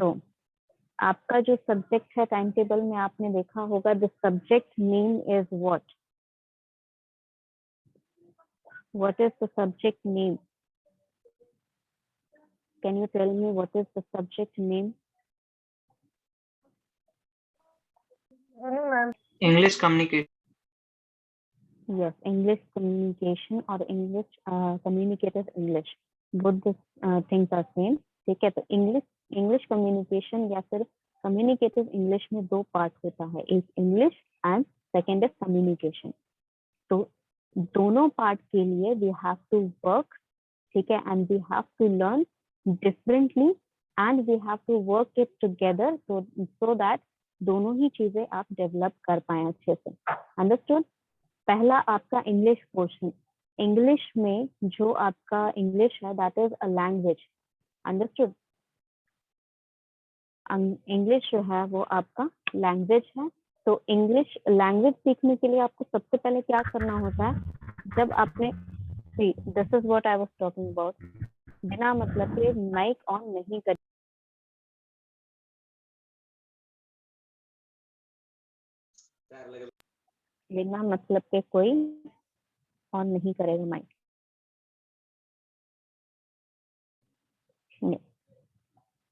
तो आपका जो सब्जेक्ट है टाइम टेबल में आपने देखा होगा, the subject name is what is the subject name? Can you tell me what is the subject name? English communication. Yes, English communication or English communicative English, both the things are same. ठीक है, तो English communication या फिर communicative English में दो part होता है, एक English and second is communication. तो दोनों पार्ट के लिए वी हैव टू वर्क, ठीक है, and we have to learn differently and we have to work it together so that दोनों ही चीजें आप डेवलप कर पाए अच्छे से। अंडरस्टूड? पहला आपका इंग्लिश पोर्शन, इंग्लिश में जो आपका इंग्लिश है that is a language. Understood? English जो है वो आपका लैंग्वेज है। तो इंग्लिश लैंग्वेज सीखने के लिए आपको सबसे पहले क्या करना होता है? जब आपने this is what I was talking about, बिना मतलब के माइक ऑन नहीं कर, बिना मतलब के कोई ऑन नहीं करेगा mic.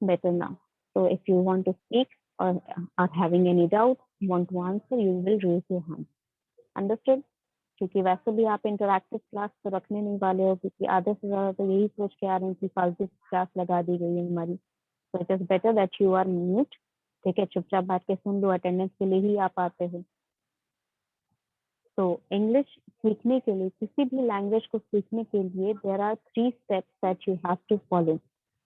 Better now. So if you want to speak or are having any doubt, want to answer, you will raise your hand. Understood? क्योंकि वैसे भी आप इंटरैक्टिव क्लास तो रखने नहीं वाले हो, क्योंकि आधे से ज्यादा तो यही सोच के आ रहे हैं कि फालतू क्लास लगा दी गई है हमारी। So it is better that you are mute. ठीक है, चुपचाप बैठ के सुन लो, अटेंडेंस के लिए ही आप आते हो। तो इंग्लिश सीखने के लिए, किसी भी लैंग्वेज को सीखने के लिए there are 3 steps that you have to follow.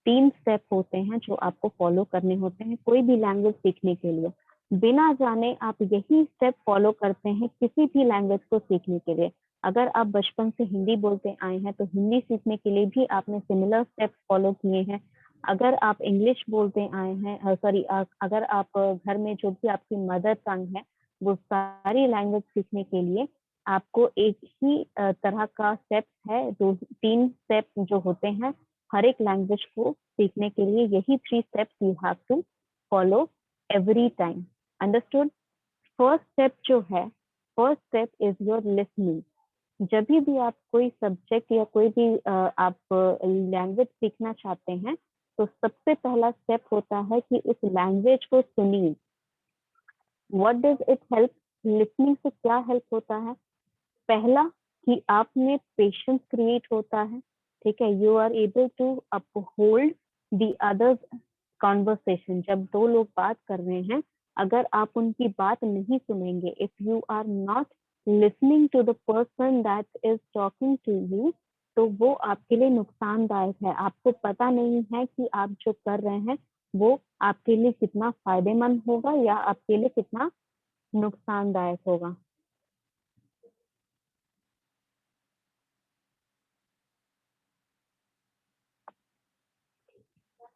3 step होते हैं जो आपको फॉलो करने होते हैं कोई भी लैंग्वेज सीखने के लिए। बिना जाने आप यही स्टेप फॉलो करते हैं किसी भी लैंग्वेज को सीखने के लिए। अगर आप बचपन से हिंदी बोलते आए हैं तो हिंदी सीखने के लिए भी आपने सिमिलर स्टेप फॉलो किए हैं। अगर आप इंग्लिश बोलते आए हैं, सॉरी, अगर आप घर में जो भी आपकी मदर टंग है वो सारी लैंग्वेज सीखने के लिए आपको एक ही तरह का स्टेप है, जो 3 स्टेप जो होते हैं हर एक लैंग्वेज को सीखने के लिए, यही 3 steps you have to follow every time. Understood? First step जो है, first step is your listening. जब भी आप कोई सब्जेक्ट या कोई भी आप लैंग्वेज सीखना चाहते हैं तो सबसे पहला स्टेप होता है कि उस लैंग्वेज को सुनिए। What does it help? Listening से क्या हेल्प होता है? पहला कि आप में पेशेंस क्रिएट होता है, ठीक है, you are able to uphold the others conversation. जब दो लोग बात कर रहे हैं, अगर आप उनकी बात नहीं सुनेंगे, if you are not listening to the person that is talking to you, तो वो आपके लिए नुकसानदायक है। आपको पता नहीं है कि आप जो कर रहे हैं वो आपके लिए कितना फायदेमंद होगा या आपके लिए कितना नुकसानदायक होगा।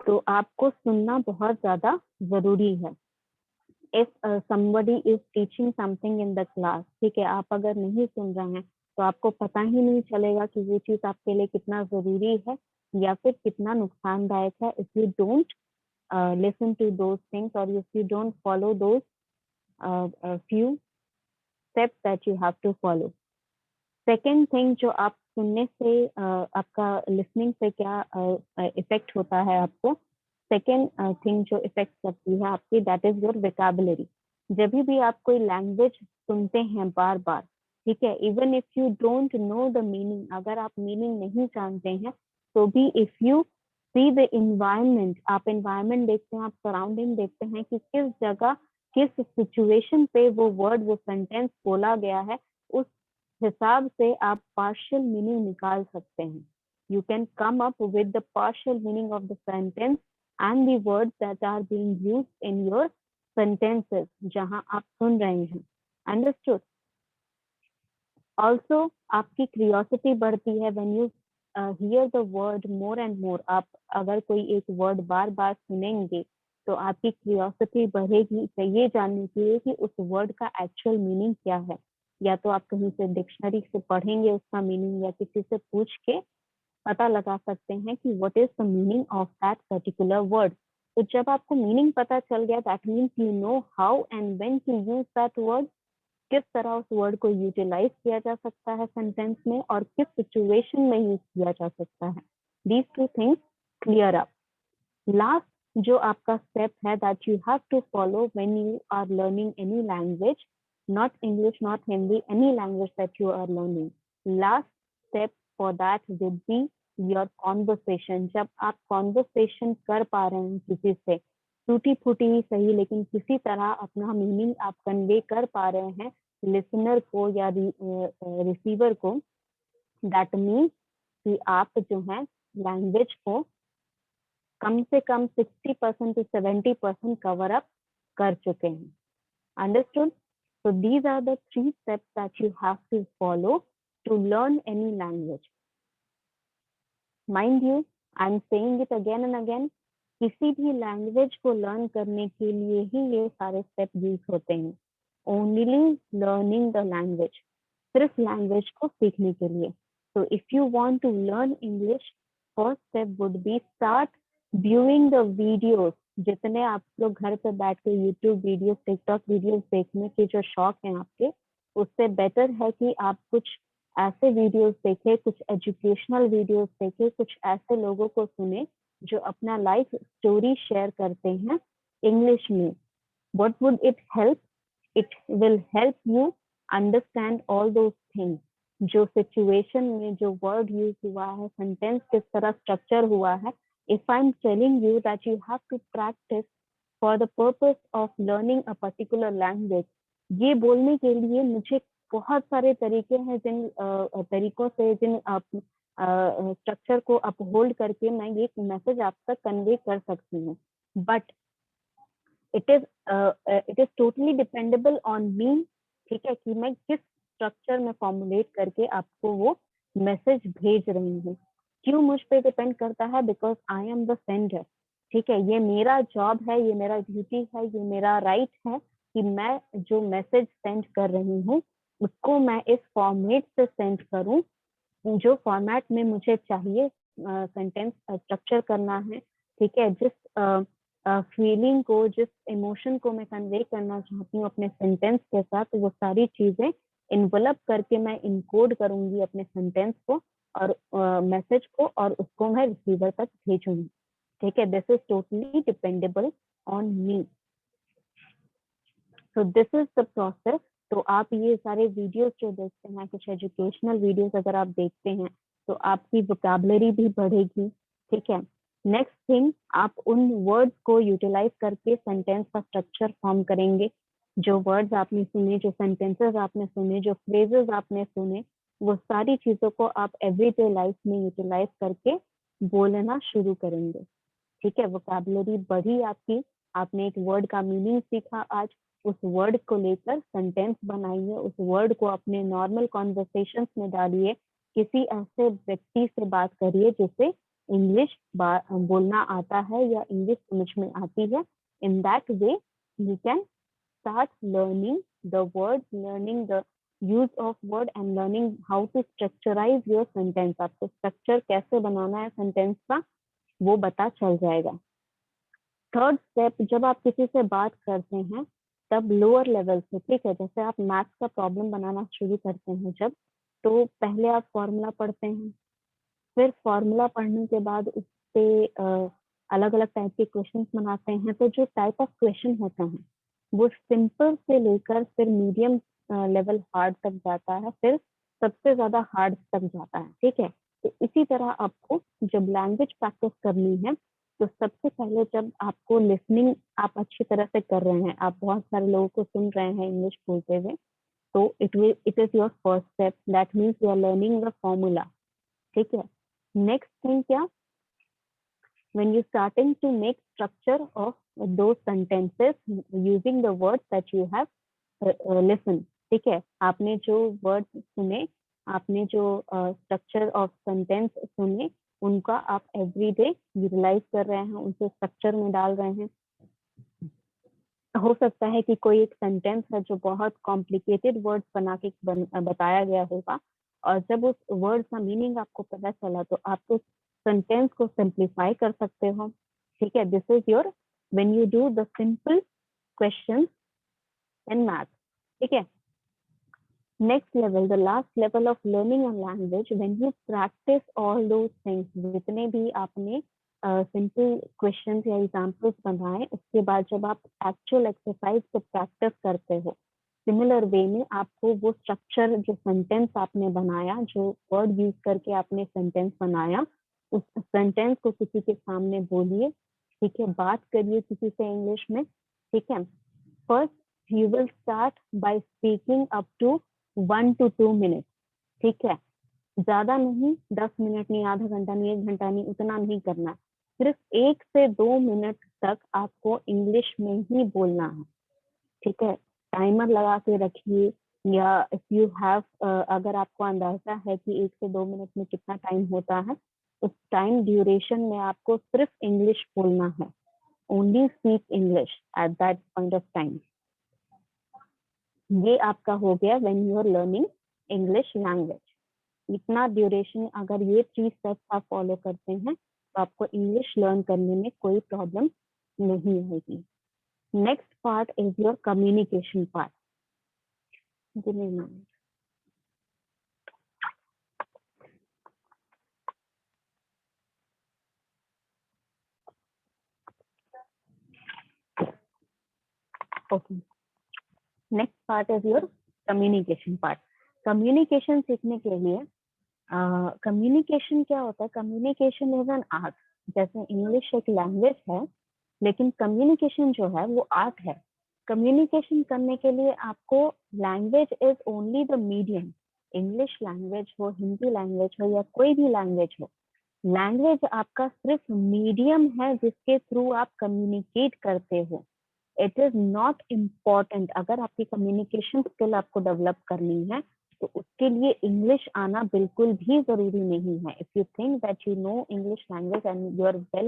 तो आपको सुनना बहुत ज्यादा जरूरी है। If somebody is teaching something in the class, ठीक है, आप अगर नहीं सुन रहे हैं तो आपको पता ही नहीं चलेगा कि वो चीज आपके लिए कितना जरूरी है या फिर कितना नुकसानदायक है। If you don't listen to those things or if you don't follow those few steps that you have to follow. Second thing जो आप सुनने से आपका लिसनिंग से क्या इफेक्ट होता है आपको, सेकेंड थिंग जो इफेक्ट करती है आपकी, दैट इज योर वेकाबुलरी। जब भी आप कोई लैंग्वेज सुनते हैं बार बार, ठीक है, even if you don't know the meaning, अगर आप मीनिंग नहीं जानते हैं तो भी if you see the environment, आप इन्वायरमेंट देखते हैं, आप सराउंडिंग देखते हैं कि किस जगह किस सिचुएशन पे वो वर्ड वो सेंटेंस बोला गया है, उस हिसाब से आप पार्शियल मीनिंग निकाल सकते हैं। You can come up with the partial meaning of the sentence and the words that are being used in your sentences जहां आप सुन रहे हैं। अंडरस्टूड? ऑल्सो आपकी क्यूरियोसिटी बढ़ती है when you here the word more and more. आप अगर कोई एक वर्ड बार बार सुनेंगे तो आपकी क्यूरियोसिटी बढ़ेगी ये जानने के लिए कि उस वर्ड का एक्चुअल मीनिंग क्या है। या तो आप कहीं से डिक्शनरी से पढ़ेंगे उसका मीनिंग या किसी से पूछ के पता लगा सकते हैं कि what is the meaning of that particular word. तो जब आपको मीनिंग पता चल गया, that means you know how and when to use that word, किस तरह उस वर्ड को यूटिलाइज किया जा सकता है सेंटेंस में और किस सिचुएशन में यूज किया जा सकता है। These two things clear up. Last जो आपका स्टेप है that you have to follow when you are learning any language, not English, not Hindi, any language that you are learning, last step for that would be your conversation. जब आप conversation कर पा रहे हैं किसी से, टूटी फूटी ही सही, लेकिन किसी तरह अपना मीनिंग आप कन्वे कर पा रहे हैं लिसनर को या रिसीवर को, दैट मीन्स कि आप जो है लैंग्वेज को कम से कम 60% to 70% कवर अप कर चुके हैं। Understood? So these are the 3 steps that you have to follow to learn any language. Mind you, I'm saying it again and again, किसी भी लैंग्वेज को लर्न करने के लिए ही ये सारे स्टेप यूज होते हैं। ओनली लर्निंग द लैंग्वेज, सिर्फ लैंग्वेज को सीखने के लिए। So if you want to learn English, first step would be start viewing the videos। जितने आप लोग घर पे बैठ के यूट्यूब वीडियोस, टिकटॉक वीडियोस देखने के जो शौक हैं आपके, उससे बेटर है कि आप कुछ ऐसे वीडियोस देखें, कुछ एजुकेशनल वीडियोस देखें, कुछ ऐसे लोगों को सुने जो अपना लाइफ स्टोरी शेयर करते हैं इंग्लिश में। What would it help? It will help you understand all those things। जो सिचुएशन में जो वर्ड यूज हुआ है, सेंटेंस किस तरह स्ट्रक्चर हुआ है। If I'm telling you that you have to practice for the purpose of learning a particular language, ये बोलने के लिए मुझे बहुत सारे तरीके हैं जिन तरीकों से, जिन स्ट्रक्चर को अपहोल्ड करके मैं ये मैसेज आप तक कन्वे कर सकती हूँ, but it is totally dependable on me. ठीक है, कि मैं किस स्ट्रक्चर में फॉर्मुलेट करके आपको वो मैसेज भेज रही हूँ। क्यों मुझ पे डिपेंड करता है? Because I am the sender. ठीक है, ये मेरा जॉब है, ये मेरा ड्यूटी है, ये मेरा राइट है कि मैं जो मैसेज सेंड कर रही हूँ उसको मैं इस फॉर्मेट से सेंड करूँ जो फॉर्मेट में मुझे चाहिए सेंटेंस स्ट्रक्चर करना है। ठीक है, जिस फीलिंग को, जिस इमोशन को मैं कन्वे करना चाहती हूँ अपने सेंटेंस के साथ, वो सारी चीजें इन्वलप करके मैं इनकोड करूंगी अपने सेंटेंस को और मैसेज को, और उसको मैं रिसीवर तक भेजूंगी। ठीक है, this is totally dependable on me. So this is the process. तो आप ये सारे वीडियोस जो देखते हैं, कुछ एजुकेशनल वीडियोस अगर आप देखते हैं तो आपकी वोकैबुलरी भी बढ़ेगी। ठीक है, नेक्स्ट थिंग, आप उन वर्ड्स को यूटिलाइज करके सेंटेंस का स्ट्रक्चर फॉर्म करेंगे। जो वर्ड्स आपने सुने, जो सेंटेंसेस आपने सुने, जो फ्रेजेस आपने सुने, वो सारी चीजों को आप एवरीडे लाइफ में यूटिलाइज करके बोलना शुरू करेंगे। ठीक है, वोकैबुलरी बढ़ी आपकी, आपने एक वर्ड का मीनिंग सीखा आज, उस वर्ड को लेकर सेंटेंस बनाइए, उस वर्ड को अपने नॉर्मल कॉन्वर्सेशंस में डालिए, किसी ऐसे व्यक्ति से बात करिए जिसे इंग्लिश बोलना आता है या इंग्लिश समझ में आती है। In that way you can start learning the word, learning the use of word and learning how to structuralize your sentence. आपको स्ट्रक्चर कैसे बनाना है सेंटेंस का वो पता चल जाएगा। थर्ड स्टेप, जब आप किसी से बात करते हैं तब लोअर लेवल से, ठीक है, जैसे आप मैथ्स का प्रॉब्लम बनाना शुरू करते हैं जब, तो पहले आप फॉर्मूला पढ़ते हैं, फिर फॉर्मूला पढ़ने के बाद उस पे अलग अलग टाइप के क्वेश्चन बनाते हैं। तो जो टाइप ऑफ क्वेश्चन होता है वो सिंपल से लेकर फिर मीडियम लेवल हार्ड तक जाता है, फिर सबसे ज्यादा हार्ड तक जाता है। ठीक है, तो इसी तरह आपको जब लैंग्वेज प्रैक्टिस करनी है तो सबसे पहले जब आपको लिसनिंग आप अच्छी तरह से कर रहे हैं, आप बहुत सारे लोगों को सुन रहे हैं इंग्लिश बोलते हुए, तो it is your first step, that means you are learning the formula. ठीक है, नेक्स्ट थिंग क्या, when you starting to make structure of those sentences using the words that you have listened। ठीक है, आपने जो वर्ड्स सुने, आपने जो स्ट्रक्चर ऑफ सेंटेंस सुने, उनका आप एवरीडे यूटिलाइज कर रहे हैं, उनसे स्ट्रक्चर में डाल रहे हैं। हो सकता है कि कोई एक सेंटेंस है जो बहुत कॉम्प्लिकेटेड वर्ड्स बना के बताया गया होगा, और जब उस वर्ड का मीनिंग आपको पता चला तो आप उस सेंटेंस को सिंप्लीफाई कर सकते हो। ठीक है, this is your when you do the simple questions in math. ठीक है. Next level, the last level of learning a language, when you practice all those things, जितने भी आपने simple questions या examples बनाए, उसके बाद जब आप actual exercise को practice करते हो, similar way में आपको वो structure जो sentence आपने बनाया, जो word use करके आपने sentence बनाया, उस sentence को किसी के सामने बोलिए, ठीक है, बात करिए किसी से इंग्लिश में, ठीक है. First, you will start by speaking up to 1 to 2 minutes. ठीक है, ज्यादा नहीं, 10 मिनट नहीं, आधा घंटा नहीं, 1 घंटा नहीं, उतना नहीं करना. सिर्फ 1 से 2 मिनट तक आपको इंग्लिश में ही बोलना है. ठीक है, टाइमर लगा के रखिए, या इफ यू हैव, अगर आपको अंदाजा है कि 1 से 2 मिनट में कितना टाइम होता है, उस टाइम ड्यूरेशन में आपको सिर्फ इंग्लिश बोलना है. Only speak English at that point of time. ये आपका हो गया when you are learning English language. इतना ड्यूरेशन अगर ये 3 स्टेप्स आप फॉलो करते हैं तो आपको इंग्लिश लर्न करने में कोई प्रॉब्लम नहीं होगी. Next part is your communication part. Okay, next part is your communication part. Communication सीखने के लिए कम्युनिकेशन क्या होता है? Communication is an art. जैसे इंग्लिश एक लैंग्वेज है, लेकिन कम्युनिकेशन जो है वो आर्ट है. कम्युनिकेशन करने के लिए आपको language is only the medium. English language हो, हिंदी लैंग्वेज हो, या कोई भी लैंग्वेज हो, लैंग्वेज आपका सिर्फ मीडियम है जिसके थ्रू आप कम्युनिकेट करते हो. It is not important. अगर आपकी कम्युनिकेशन स्किल आपको डेवलप करनी है तो उसके लिए इंग्लिश आना बिल्कुल भी जरूरी नहीं है. If you think that you know English language and you are well,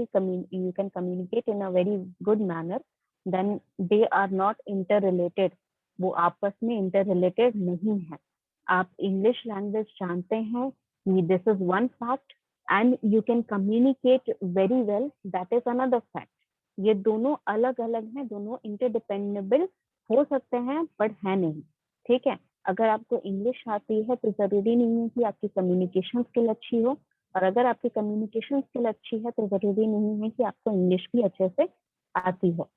you can communicate in a very good manner, then they are not interrelated. वो आपस में इंटर रिलेटेड नहीं है. आप इंग्लिश लैंग्वेज जानते हैं, this is one fact, and you can communicate very well, that is another fact. ये दोनों अलग अलग हैं, दोनों इंटरडिपेंडेबल हो सकते हैं बट है नहीं. ठीक है, अगर आपको इंग्लिश आती है तो जरूरी नहीं है कि आपकी कम्युनिकेशन स्किल अच्छी हो, और अगर आपकी कम्युनिकेशन स्किल अच्छी है तो जरूरी नहीं है कि आपको इंग्लिश भी अच्छे से आती हो.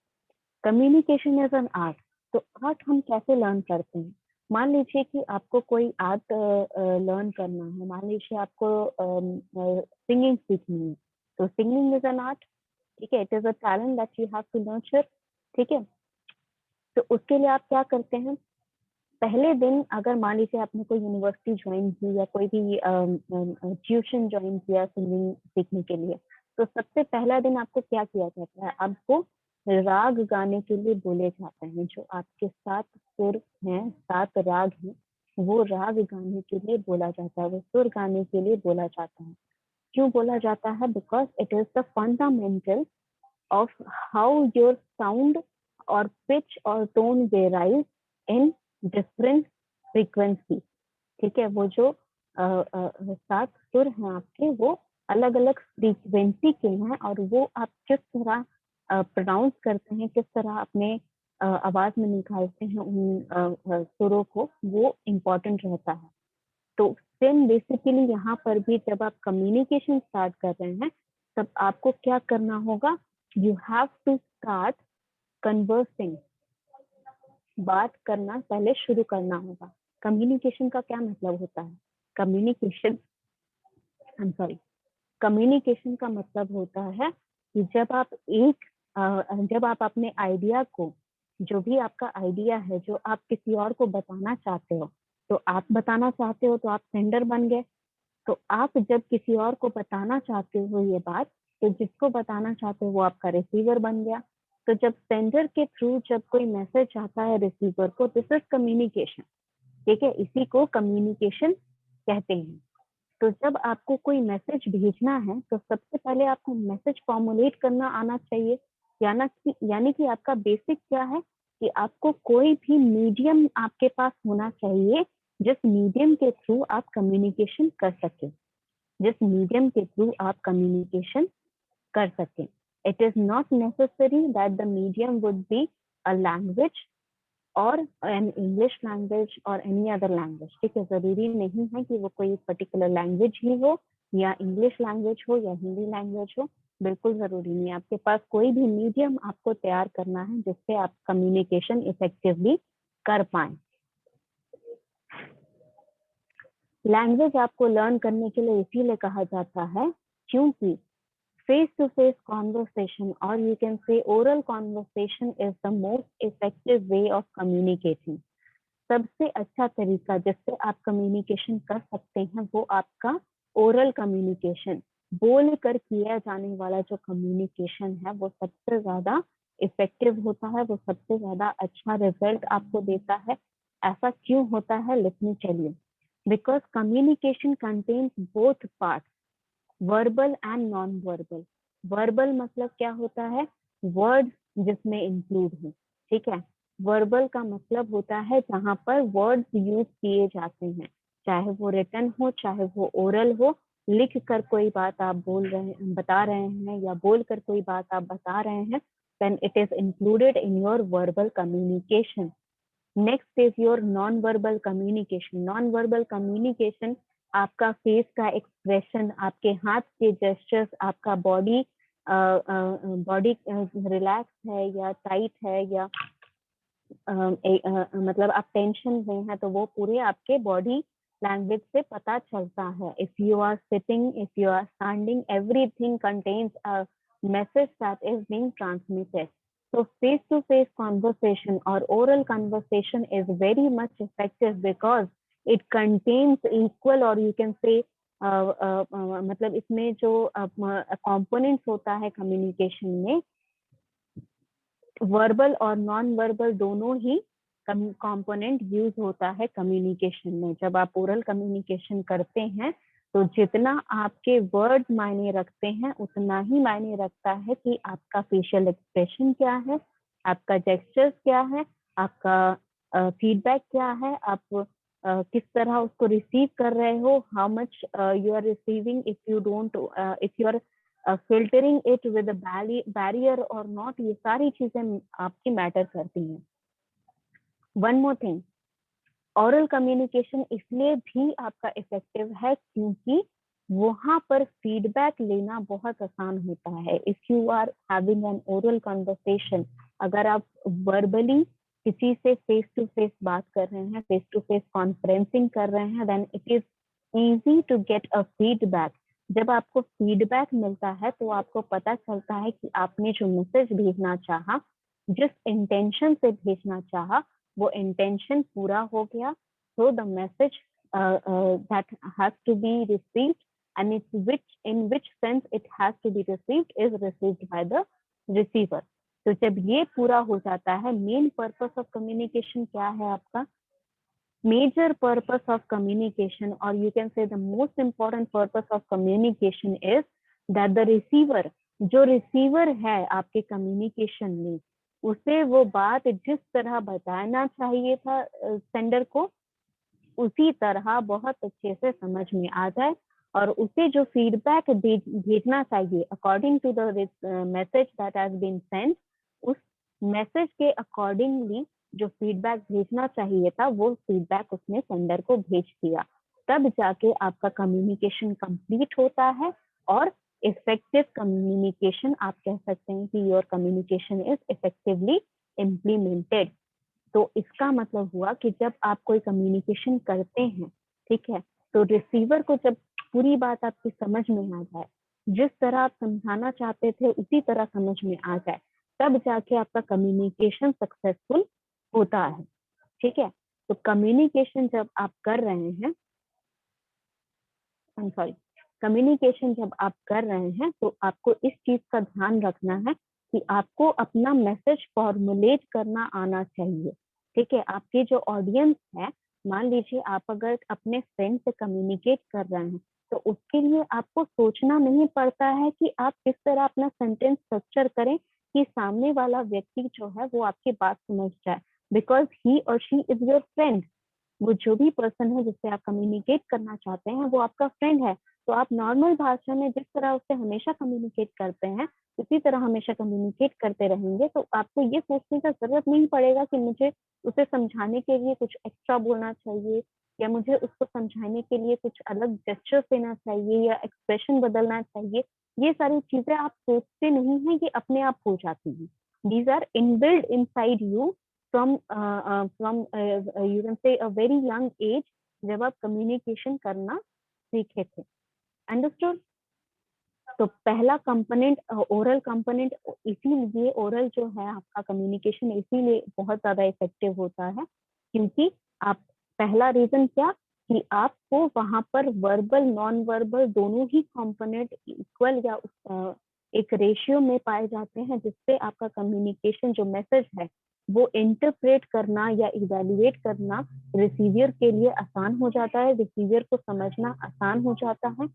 Communication is an art. तो आर्ट हम कैसे लर्न करते हैं? मान लीजिए कि आपको कोई आर्ट लर्न करना है. मान लीजिए आपको सिंगिंग सीखनी है, तो सिंगिंग इज एन आर्ट. ठीक है, it is a talent that you have to nurture. ठीक है, तो उसके लिए आप क्या करते हैं? पहले दिन अगर मान लीजिए आपने कोई यूनिवर्सिटी ज्वाइन की या कोई भी ट्यूशन ज्वाइन किया सिंगिंग सीखने के लिए, तो सबसे पहला दिन आपको क्या किया जाता है? आपको राग गाने के लिए बोले जाते हैं. जो आपके 7 सुर हैं, 7 राग हैं, वो राग गाने के लिए बोला जाता है, वो सुर गाने के लिए बोला जाता है. क्यों बोला जाता है? Because it is the fundamental of how your sound or pitch or tone varies in different frequency. ठीक है, वो जो 7 सुर हैं आपके, वो अलग अलग फ्रीक्वेंसी के हैं, और वो आप किस तरह प्रोनाउंस करते हैं, किस तरह अपने आवाज में निकालते हैं उन सुरों को, वो इम्पोर्टेंट रहता है. तो सेम बेसिकली यहाँ पर भी जब आप कम्युनिकेशन स्टार्ट कर रहे हैं, तब आपको क्या करना होगा? You have to start conversing. बात करना पहले शुरू करना होगा. कम्युनिकेशन का क्या मतलब होता है? कम्युनिकेशन कम्युनिकेशन का मतलब होता है कि जब आप अपने आइडिया को, जो भी आपका आइडिया है, जो आप किसी और को बताना चाहते हो, तो आप बताना चाहते हो तो आप सेंडर बन गए. तो आप जब किसी और को बताना चाहते हो ये बात, तो जिसको बताना चाहते हो वो आपका रिसीवर बन गया. तो जब सेंडर के थ्रू जब कोई मैसेज आता है रिसीवर को, दिस इज कम्युनिकेशन. ठीक है, इसी को कम्युनिकेशन कहते हैं. तो जब आपको कोई मैसेज भेजना है तो सबसे पहले आपको मैसेज फॉर्मुलेट करना आना चाहिए. यानी कि आपका बेसिक क्या है कि आपको कोई भी मीडियम आपके पास होना चाहिए जिस मीडियम के थ्रू आप कम्युनिकेशन कर सकें. It is not necessary that the medium would be a language और an English language और any other language. ठीक है, जरूरी नहीं है कि वो कोई पर्टिकुलर लैंग्वेज ही हो या इंग्लिश लैंग्वेज हो या हिंदी लैंग्वेज हो, बिल्कुल जरूरी नहीं है. आपके पास कोई भी मीडियम आपको तैयार करना है जिससे आप कम्युनिकेशन इफेक्टिवली कर पाए. लैंग्वेज आपको लर्न करने के लिए इसीलिए कहा जाता है क्योंकि face to face conversation or you can say oral conversation is the most effective way of communicating. सबसे अच्छा तरीका जिससे आप कम्युनिकेशन कर सकते हैं वो आपका ओरल कम्युनिकेशन, बोल कर किया जाने वाला जो कम्युनिकेशन है वो सबसे ज्यादा इफेक्टिव होता है, वो सबसे ज्यादा अच्छा रिजल्ट आपको देता है. ऐसा क्यों होता है, let me tell you. Because communication contains both part, verbal and non verbal. Verbal मतलब क्या होता है, वर्ड्स जिसमें इंक्लूड हो. ठीक है, वर्बल का मतलब होता है जहां पर वर्ड्स यूज किए जाते हैं, चाहे वो रिटन हो चाहे वो ओरल हो. लिख कर कोई बात आप बता रहे हैं या बोल कर कोई बात आप बता रहे हैं, then it is included in your verbal communication. Next is your non-verbal communication. Non-verbal communication आपका फेस का एक्सप्रेशन, आपके हाथ के जेस्चर्स, आपका बॉडी रिलैक्स है या टाइट है या मतलब आप टेंशन में हैं तो वो पूरे आपके बॉडी लैंग्वेज से पता चलता है. If you are sitting, if you are standing, everything contains a message that is being transmitted. So face-to-face conversation or oral conversation is very much effective because it contains equal or you can say मतलब इसमें जो components होता है communication में, verbal और non verbal दोनों ही component use होता है कम्युनिकेशन में. जब आप ओरल कम्युनिकेशन करते हैं तो जितना आपके वर्ड मायने रखते हैं उतना ही मायने रखता है कि आपका फेशियल एक्सप्रेशन क्या है, आपका जेस्चर्स क्या है, आपका फीडबैक क्या है, आप किस तरह उसको रिसीव कर रहे हो, how much you are receiving, if you don't, if you are filtering it with barrier और नॉट. ये सारी चीजें आपकी मैटर करती हैं. One more thing, oral communication इसलिए भी आपका इफेक्टिव है क्योंकि वहां पर फीडबैक लेना बहुत आसान होता है. If you are having an oral conversation, अगर आप वर्बली किसी से फेस टू फेस बात कर रहे हैं, फेस टू फेस कॉन्फ्रेंसिंग कर रहे हैं, then it is easy to get a feedback. जब आपको फीडबैक मिलता है तो आपको पता चलता है कि आपने जो मैसेज भेजना चाहा, जिस इंटेंशन से भेजना चाहा, वो इंटेंशन पूरा हो गया. So the message that has to be received and in which sense it has to be received is received by the receiver. तो जब ये पूरा हो जाता है, मेन पर्पस ऑफ कम्युनिकेशन क्या है आपका? Major purpose of communication or you can say the most important purpose of communication is that the receiver, जो receiver है आपके communication में, उसे वो बात जिस तरह बताना चाहिए था सेंडर को, उसी तरह बहुत अच्छे से समझ में आ जाए और उसे जो फीडबैक भेजना चाहिए according to the message that has been sent, उस मैसेज के अकॉर्डिंगली जो फीडबैक भेजना चाहिए था वो फीडबैक उसने सेंडर को भेज दिया. तब जाके आपका कम्युनिकेशन कंप्लीट होता है और इफेक्टिव कम्युनिकेशन आप कह सकते हैं कि your communication is effectively implemented. तो इसका मतलब हुआ कि जब आप कोई कम्युनिकेशन करते हैं, ठीक है, तो रिसीवर को जब पूरी बात आपकी समझ में आ जाए, जिस तरह आप समझाना चाहते थे उसी तरह समझ में आ जाए, तब जाके आपका कम्युनिकेशन सक्सेसफुल होता है. ठीक है, तो कम्युनिकेशन जब आप कर रहे हैं, कम्युनिकेशन जब आप कर रहे हैं तो आपको इस चीज का ध्यान रखना है कि आपको अपना मैसेज फॉर्मुलेट करना आना चाहिए. ठीक है, आपकी जो ऑडियंस है, मान लीजिए आप अगर अपने फ्रेंड से कम्युनिकेट कर रहे हैं तो उसके लिए आपको सोचना नहीं पड़ता है कि आप किस तरह अपना सेंटेंस स्ट्रक्चर करें कि सामने वाला व्यक्ति जो है वो आपकी बात समझ जाए, बिकॉज ही और शी इज योर फ्रेंड. वो जो भी पर्सन है जिससे आप कम्युनिकेट करना चाहते हैं वो आपका फ्रेंड है. तो आप नॉर्मल भाषा में जिस तरह उससे हमेशा कम्युनिकेट करते हैं उसी तरह हमेशा कम्युनिकेट करते रहेंगे, तो आपको ये सोचने का जरूरत नहीं पड़ेगा कि मुझे उसे समझाने के लिए कुछ एक्स्ट्रा बोलना चाहिए या मुझे उसको समझाने के लिए कुछ अलग जेस्चर देना चाहिए या एक्सप्रेशन बदलना चाहिए। ये सारी चीजें आप सोचते नहीं हैं, ये अपने आप हो जाती हैं। These are inbuilt inside you from you can say a very young age, जब आप कम्युनिकेशन करना सीखे थे। अंडरस्टूड? तो पहला कंपोनेंट ओरल कंपोनेंट, इसीलिए ओरल जो है आपका कम्युनिकेशन इसीलिए बहुत ज्यादा इफेक्टिव होता है, क्योंकि आप, पहला रीजन क्या, कि आपको वहां पर वर्बल नॉन वर्बल दोनों ही कंपोनेंट इक्वल या एक रेशियो में पाए जाते हैं, जिससे आपका कम्युनिकेशन जो मैसेज है वो इंटरप्रेट करना या इवेल्युएट करना रिसीवियर के लिए आसान हो जाता है, रिसीवियर को समझना आसान हो जाता है।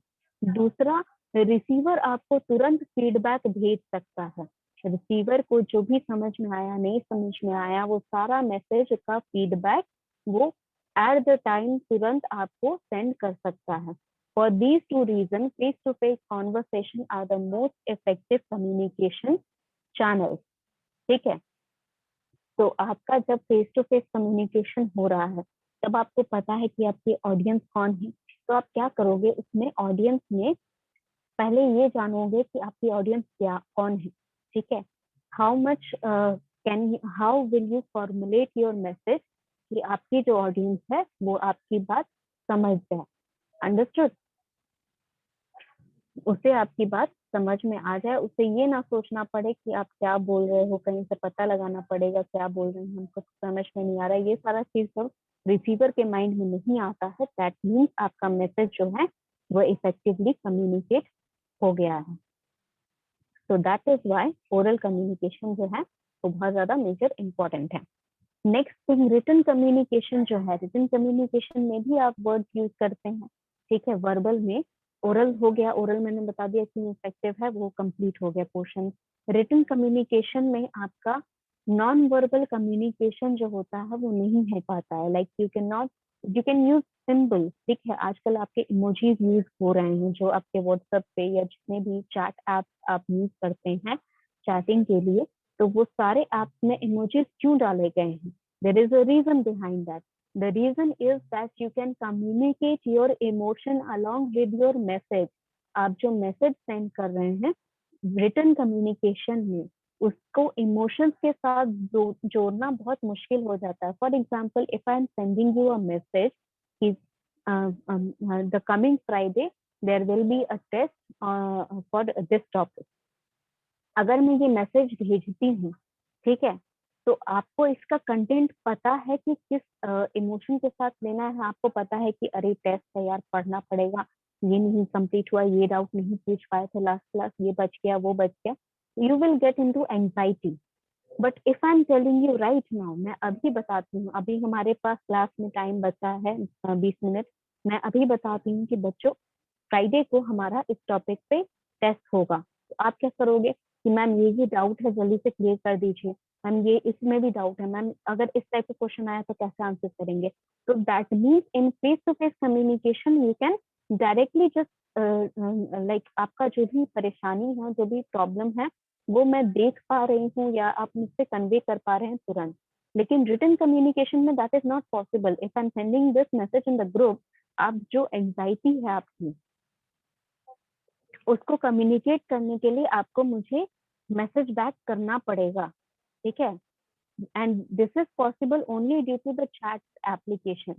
दूसरा, रिसीवर आपको तुरंत फीडबैक भेज सकता है। रिसीवर को जो भी समझ में आया, नहीं समझ में आया, वो सारा मैसेज का फीडबैक वो एट द टाइम तुरंत आपको सेंड कर सकता है। For these two reason face to face conversation are the most effective communication channel. ठीक है, तो आपका जब फेस टू फेस कम्युनिकेशन हो रहा है, तब आपको पता है कि आपकी ऑडियंस कौन है, तो आप क्या करोगे, उसमें ऑडियंस में पहले ये जानोगे कि आपकी ऑडियंस क्या कौन है। ठीक है, how much can, how will you formulate your message कि आपकी जो ऑडियंस है वो आपकी बात समझ जाए। अंडरस्टूड? उसे आपकी बात समझ में आ जाए, उसे ये ना सोचना पड़े कि आप क्या बोल रहे हो, कहीं से पता लगाना पड़ेगा क्या बोल रहे हैं, हमको समझ में नहीं आ रहा है। ये सारा चीज सब रिसीवर के माइंड में नहीं आता है। दैट मीन्स आपका मैसेज जो है वो इफेक्टिवली कम्युनिकेट हो गया है। तो that is why oral communication जो है वो बहुत ज्यादा मेजर इंपॉर्टेंट है। नेक्स्ट थिंग, रिटन कम्युनिकेशन जो है, रिटन कम्युनिकेशन में भी आप वर्ड यूज करते हैं। ठीक है, वर्बल में ओरल हो गया, ओरल मैंने बता दिया कि इफेक्टिव है, वो कंप्लीट हो गया पोर्शन। रिटन कम्युनिकेशन में आपका नॉन वर्बल कम्युनिकेशन जो होता है वो नहीं हो पाता है। Like you can not, you can use symbol. ठीक है, आजकल आपके इमोजीज यूज हो रहे हैं, जो आपके व्हाट्सएप पे या जितने भी चैट ऐप आप यूज करते हैं चैटिंग के लिए, तो वो सारे ऐप्स में इमोजीज क्यों डाले गए हैं? There is a reason behind that. The reason is that you can communicate your emotion along with your message. आप जो मैसेज सेंड कर रहे हैं रिटन कम्युनिकेशन में, उसको इमोशंस के साथ जोड़ना बहुत मुश्किल हो जाता है। For example, if I am sending you a message कि the coming Friday there will be a test for this topic, अगर मैं ये मैसेज भेजती हूँ, ठीक है, तो आपको इसका कंटेंट पता है कि किस इमोशन के साथ लेना है। आपको पता है कि अरे टेस्ट है यार, पढ़ना पड़ेगा, ये नहीं कंप्लीट हुआ, ये डाउट नहीं पूछ पाए थे लास्ट क्लास, ये बच गया, वो बच गया, you will get into anxiety. But if I am telling you right now, मैं अभी बताती हूँ, अभी हमारे पास क्लास में टाइम बचा है 20 मिनट, मैं अभी बताती हूँ कि बच्चों फ्राइडे को हमारा इस टॉपिक पे टेस्ट होगा, तो आप क्या करोगे कि मैम ये डाउट है, जल्दी से क्लियर कर दीजिए, मैम ये इसमें भी डाउट है, मैम अगर इस टाइप का क्वेश्चन आया तो कैसे आंसर करेंगे। तो that means in face to face communication you can directly just like आपका जो भी परेशानी है, जो भी प्रॉब्लम है, वो मैं देख पा रही हूँ या आप मुझसे कन्वे कर पा रहे हैं तुरंत। लेकिन रिटन कम्युनिकेशन में that is not possible. If I am sending this message in the group, आप जो एंजाइटी है आपकी, उसको कम्युनिकेट करने के लिए आपको मुझे मैसेज बैक करना पड़ेगा। ठीक है, and this is possible only due to the chat application.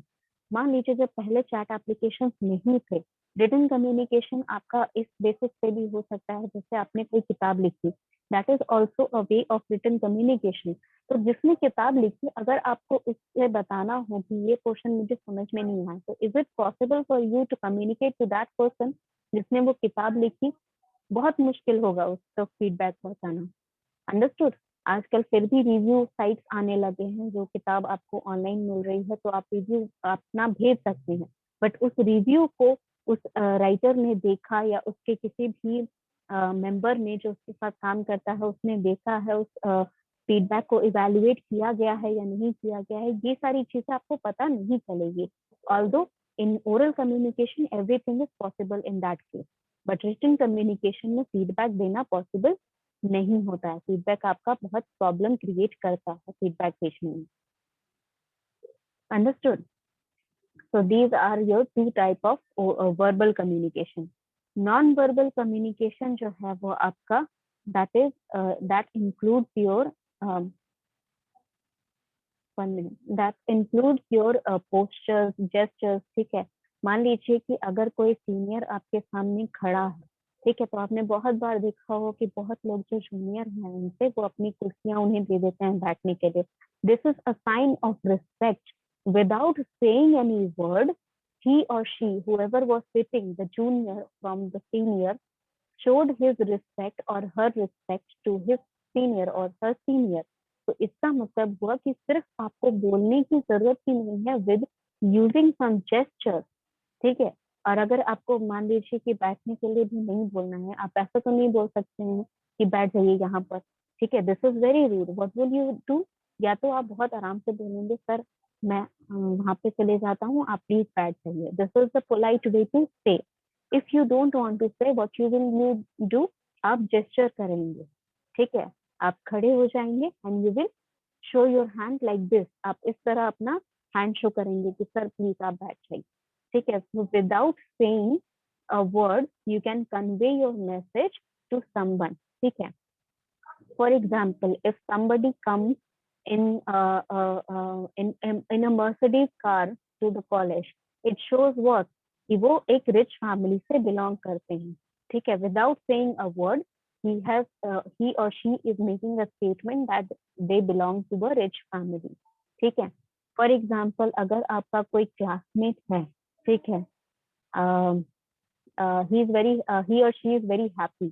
मान लीजिए जब पहले चैट एप्लीकेशन नहीं थे, रिटन कम्युनिकेशन आपका इस बेसिस पे भी हो सकता है, जैसे आपने कोई किताब लिखी, that is also a way of written communication. तो जिसने किताब लिखी, अगर आपको इससे बताना हो कि ये क्वेश्चन मुझे समझ में नहीं आया, तो is it possible for you to communicate to that person जिसने वो किताब लिखी? बहुत मुश्किल होगा उसको फीडबैक पहुंचाना। अंडरस्टूड? आजकल फिर भी रिव्यू साइट्स आने लगे हैं, जो किताब आपको ऑनलाइन मिल रही है तो आप रिव्यू अपना भेज सकते हैं, बट उस रिव्यू को उस राइटर ने देखा या उसके किसी भी मेंबर ने जो उसके साथ काम करता है उसने देखा है, उस फीडबैक को इवेल्युएट किया गया है या नहीं किया गया है, ये सारी चीजें आपको पता नहीं चलेगी। Although in oral communication everything is possible in that case, but written communication में फीडबैक देना पॉसिबल नहीं होता है। फीडबैक आपका बहुत प्रॉब्लम क्रिएट करता है फीडबैक भेजने में। Understood? So these are your two type of verbal communication. Non-verbal communication जो है वो आपका that includes your um, 1 minute, that includes your postures, gestures, ठीक है। मान लीजिए कि अगर कोई सीनियर आपके सामने खड़ा है, ठीक है, तो आपने बहुत बार देखा हो कि बहुत लोग जो जूनियर हैं उनसे वो अपनी कुर्सियां उन्हें दे देते हैं बैठने के लिए। This is a sign of respect without saying any word. He or she, whoever was sitting, the junior from the senior, showed his respect or her respect to his senior or her senior. तो इसका मतलब हुआ कि सिर्फ आपको बोलने की जरूरत ही नहीं है विद यूजिंग सम जेस्चर, ठीक है। और अगर आपको मान लीजिए कि बैठने के लिए भी नहीं बोलना है, आप ऐसा तो नहीं बोल सकते हैं कि बैठ जाइए यहाँ पर, ठीक है। This is very rude. What will you do? या तो आप बहुत आराम से बोलेंगे, सर मैं वहां पे चले जाता हूँ, आप प्लीज बैठ जाइए। This is the polite way to say. If you don't want to say, what you will do, आप जेस्चर करेंगे, ठीक है। आप खड़े हो जाएंगे and you will show your hand like this. आप इस तरह अपना हैंड शो करेंगे कि सर प्लीज आप बैठ जाइए, ठीक है। So without saying a word, you can convey your message to someone, ठीक है। For example, if somebody comes in a Mercedes car to the college, it shows what कि वो एक rich family से belong करते हैं, ठीक है। Without saying a word, he or she is making a statement that they belong to a rich family, ठीक है। For example, अगर आपका कोई classmate है, ठीक है, he or she is very happy,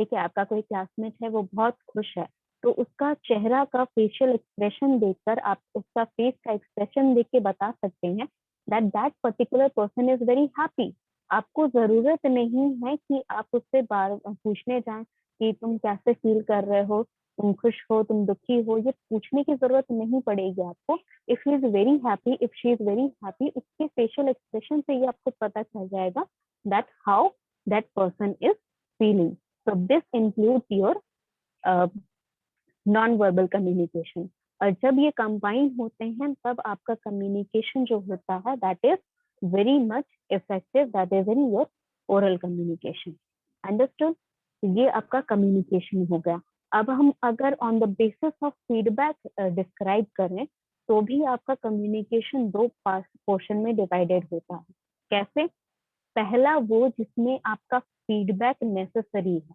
ठीक है। आपका कोई क्लासमेट है वो बहुत खुश है, तो उसका चेहरा का फेशियल एक्सप्रेशन देखकर आप उसका फेस का एक्सप्रेशन देख के बता सकते हैं that particular person is very happy. आपको जरूरत नहीं है कि आप उससे बार पूछने जाएं कि तुम कैसे फील कर रहे हो, तुम खुश हो, तुम दुखी हो, ये पूछने की जरूरत नहीं पड़ेगी आपको। If he is very happy, if she is very happy, उसके फेशियल एक्सप्रेशन से ही आपको पता चल जाएगा that how that person is feeling. So this includes your non-verbal communication. और जब ये कंबाइन होते हैं तब आपका कम्युनिकेशन जो होता है that is very much effective, that is in your oral communication. Understood? ये आपका कम्युनिकेशन हो गया। अब हम अगर on the basis of feedback describe करें तो भी आपका कम्युनिकेशन दो पोर्शन में डिवाइडेड होता है। कैसे? पहला वो जिसमें आपका फीडबैक नेसेसरी है,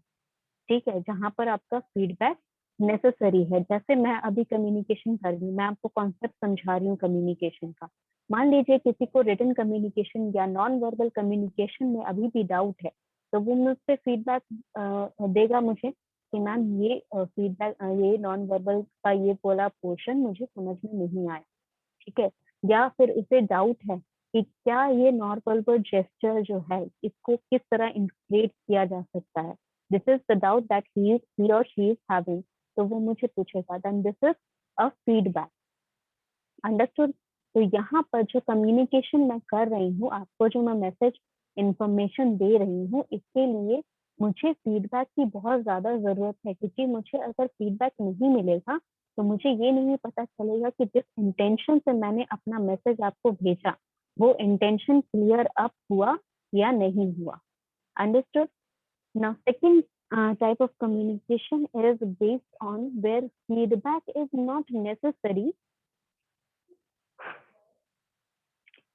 ठीक है, जहां पर आपका फीडबैक नेसेसरी है। जैसे मैं अभी कम्युनिकेशन कर रही हूँ, मैं आपको कॉन्सेप्ट समझा रही हूँ कम्युनिकेशन का। मान लीजिए किसी को रिटन कम्युनिकेशन या नॉन वर्बल कम्युनिकेशन में अभी भी डाउट है, तो वो मुझसे फीडबैक देगा मुझे कि मैम ये फीडबैक, ये नॉन वर्बल का ये बोला पोर्शन मुझे समझ में नहीं आया, ठीक है। या फिर उसे डाउट है कि क्या ये नॉन वर्बल जेस्चर जो है इसको किस तरह इंटीग्रेट किया जा सकता है। This is the doubt that he और शी इज हैविंग, तो वो मुझे पूछेगा, then this is a feedback. Understood? तो यहाँ पर जो कम्युनिकेशन मैं कर रही हूँ, आपको जो मैं मैसेज इंफॉर्मेशन दे रही हूँ, इसके लिए मुझे फीडबैक की बहुत ज्यादा जरूरत है, क्योंकि मुझे अगर फीडबैक नहीं मिलेगा तो मुझे ये नहीं पता चलेगा कि जिस इंटेंशन से मैंने अपना मैसेज आपको भेजा वो इंटेंशन क्लियर अप हुआ या नहीं हुआ। Understood? Now second type of communication is based on where feedback is not necessary.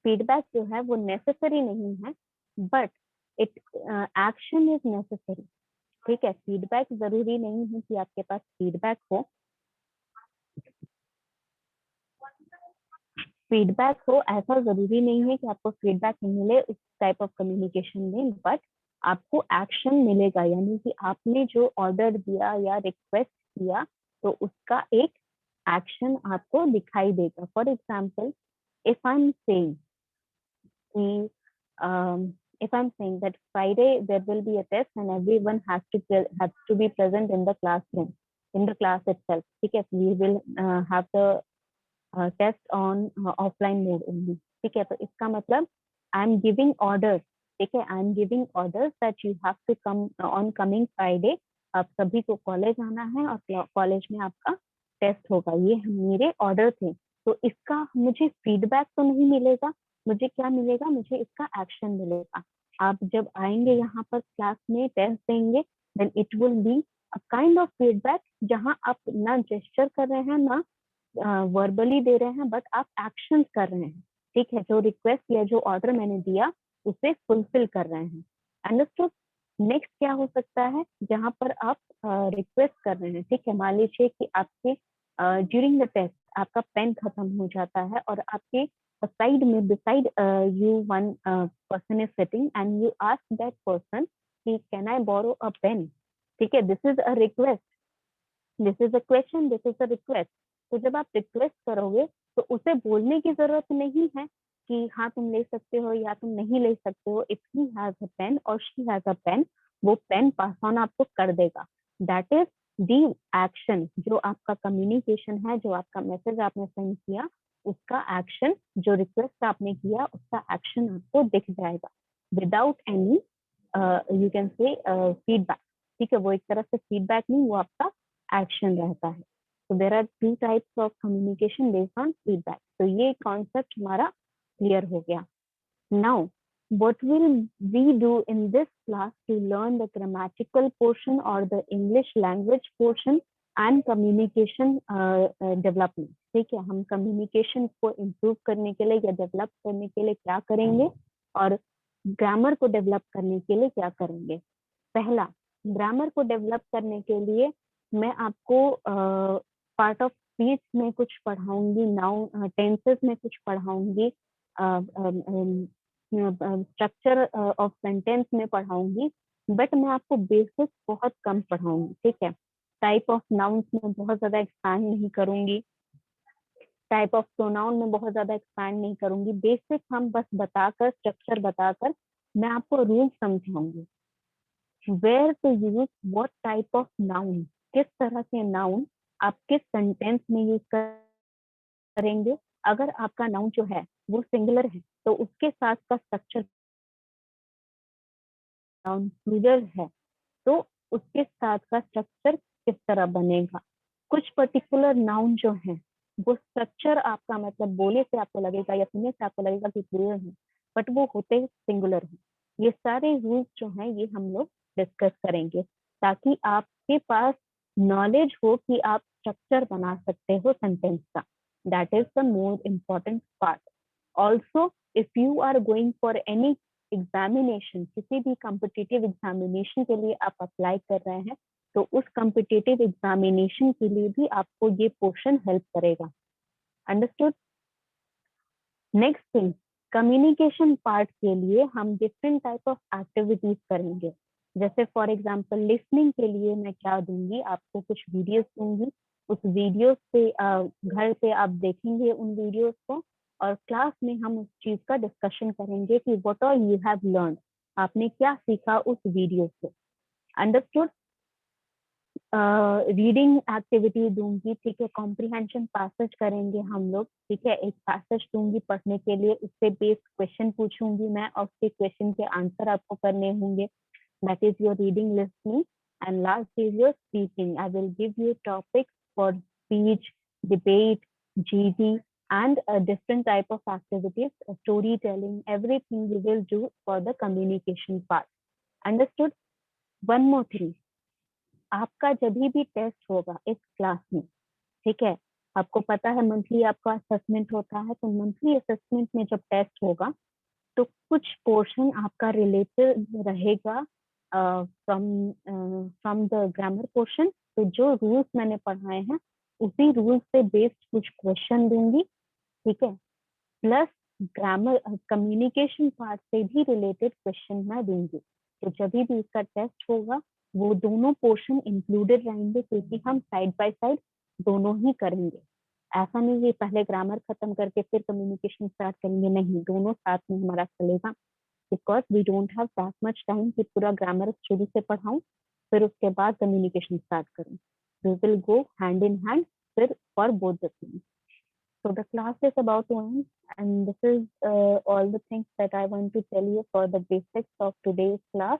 Feedback जो है वो नेसेसरी नहीं है, but it action is necessary, ठीक है। फीडबैक जरूरी नहीं है कि आपके पास फीडबैक हो, फीडबैक हो ऐसा जरूरी नहीं है कि आपको फीडबैक मिले उस टाइप ऑफ कम्युनिकेशन में, बट आपको एक्शन मिलेगा, यानी कि आपने जो ऑर्डर दिया या रिक्वेस्ट किया तो उसका एक एक्शन आपको दिखाई देगा। For example, if I am saying if I'm saying that Friday there will be a test and everyone has to be present in the classroom, in the class itself, ठीक है, we will have the test on offline mode only, ठीक है। तो इसका मतलब आई am giving order, ठीक है, I am giving order that you have to come on coming Friday, आप सभी को कॉलेज आना है और कॉलेज में आपका टेस्ट होगा, ये मेरे ऑर्डर थे। तो इसका मुझे फीडबैक तो नहीं मिलेगा, मुझे क्या मिलेगा, मुझे इसका एक्शन मिलेगा। आप जब आएंगे यहाँ पर क्लास में टेस्ट देंगे, then it will be a kind of feedback, जहाँ आप ना जेस्चर कर रहे हैं ना वर्बली दे रहे हैं, बट आप एक्शन कर रहे हैं, ठीक है, जो रिक्वेस्ट या जो ऑर्डर मैंने दिया उसे फुलफिल कर रहे हैं। अंडरस्टूड। नेक्स्ट क्या हो सकता है, जहां पर आप रिक्वेस्ट कर रहे हैं, ठीक है, मान लीजिए कि आपके ड्यूरिंग द टेस्ट आपका पेन खत्म हो जाता है और आपके साइड में beside you one person is sitting and you ask that person कि can I borrow a pen, ठीक है, this is a request, this is a question, this is a request. तो जब आप रिक्वेस्ट करोगे तो उसे बोलने की जरूरत नहीं है कि हाँ तुम ले सकते हो या तुम नहीं ले सकते हो। If he has a pen और शी हैज अ पेन, वो पेन पास ऑन आपको कर देगा। दैट इज दी एक्शन, जो आपका कम्युनिकेशन है, जो आपका मैसेज आपने सेंड किया, उसका एक्शन, जो रिक्वेस्ट आपने किया उसका एक्शन आपको दिख जाएगा विदाउट एनी यू कैन से फीडबैक, ठीक है, वो एक तरह से फीडबैक नहीं, वो आपका एक्शन रहता है। तो there are two types of communication based on feedback. तो ये कॉन्सेप्ट हमारा क्लियर हो गया। Now what will we do in this class to learn the grammatical portion or the English language portion and communication development, ठीक है, हम communication को improve करने के लिए या डेवलप करने के लिए क्या करेंगे और ग्रामर को डेवलप करने के लिए क्या करेंगे। पहला, ग्रामर को डेवलप करने के लिए मैं आपको पार्ट ऑफ स्पीच में कुछ पढ़ाऊंगी, नाउन टेंसेस में कुछ पढ़ाऊंगी, स्ट्रक्चर ऑफ सेंटेंस में पढ़ाऊंगी, बट मैं आपको बेसिक बहुत कम पढ़ाऊंगी, ठीक है। टाइप ऑफ नाउन्स में बहुत ज्यादा एक्सपैंड नहीं करूंगी, टाइप ऑफ प्रोनाउन में बहुत ज्यादा एक्सपैंड नहीं करूंगी। बेसिक हम बस बताकर, स्ट्रक्चर बताकर मैं आपको रूल समझाऊंगी। Where to use what type of noun, किस तरह के नाउन आप किस सेंटेंस में यूज करेंगे। अगर आपका नाउन जो है वो सिंगुलर है तो उसके साथ का स्ट्रक्चर, नाउन प्लूरल है तो उसके साथ का स्ट्रक्चर किस तरह बनेगा। कुछ पर्टिकुलर नाउन जो है वो स्ट्रक्चर आपका मतलब बोले से आपको लगेगा या सुनने से आपको लगेगा कि प्लूरल है, बट वो होते सिंगुलर है। ये सारे रूल्स जो हैं ये हम लोग डिस्कस करेंगे ताकि आपके पास नॉलेज हो कि आप स्ट्रक्चर बना सकते हो सेंटेंस का। That is the more important part. Also if you are going for any examination, किसी भी कॉम्पिटिटिव एग्जामिनेशन के लिए आप अप्लाई कर रहे हैं तो उस कॉम्पिटिटिव एग्जामिनेशन के लिए भी आपको ये पोर्शन हेल्प करेगा। Understood. Next thing, communication part के लिए हम डिफरेंट टाइप ऑफ एक्टिविटीज करेंगे। जैसे फॉर एग्जांपल लिसनिंग के लिए मैं क्या दूंगी, आपको कुछ वीडियोस दूंगी, उस वीडियोस पे घर पे आप देखेंगे उन वीडियोस को, और क्लास में हम उस चीज का डिस्कशन करेंगे कि what all you have learn, आपने क्या सीखा उस वीडियो से। अंडरस्टूड। रीडिंग एक्टिविटी दूंगी, ठीक है, कॉम्प्रिहेंशन पैसेज करेंगे हम लोग, ठीक है, एक पैसेज दूंगी पढ़ने के लिए, उससे बेस्ड क्वेश्चन पूछूंगी मैं और उसके क्वेश्चन के आंसर आपको करने होंगे। That is your reading listening. And last is your speaking. I will give you topics for speech, debate, GD and different type of activities, storytelling, everything we will do for the communication part. Understood? One more thing, आपका जब भी test होगा इस class में, ठीक है, आपको पता है मंथली आपका असेसमेंट होता है, तो मंथली असेसमेंट में जब टेस्ट होगा तो कुछ पोर्शन आपका रिलेटेड रहेगा फ्रॉम द ग्रामर पोर्शन। तो जो रूल्स मैंने पढ़ाए हैं उसी रूल्स से बेस्ड कुछ क्वेश्चन दूंगी, ठीक है, प्लस ग्रामर कम्युनिकेशन पार्ट से भी रिलेटेड क्वेश्चन मैं दूंगी। तो जब भी इसका टेस्ट होगा वो दोनों पोर्शन इंक्लूडेड रहेंगे, क्योंकि हम साइड बाय साइड दोनों ही करेंगे। ऐसा नहीं है पहले ग्रामर खत्म करके फिर कम्युनिकेशन स्टार्ट करेंगे, नहीं, दोनों साथ में हमारा चलेगा, because we don't have that much time कि पूरा ग्रामर शुरू से पढ़ाऊं फिर उसके बाद कम्युनिकेशन स्टार्ट करूं। We will go hand in hand फिर for both the things. So the class is about to end, and this is all the things that I want to tell you for the basics of today's class.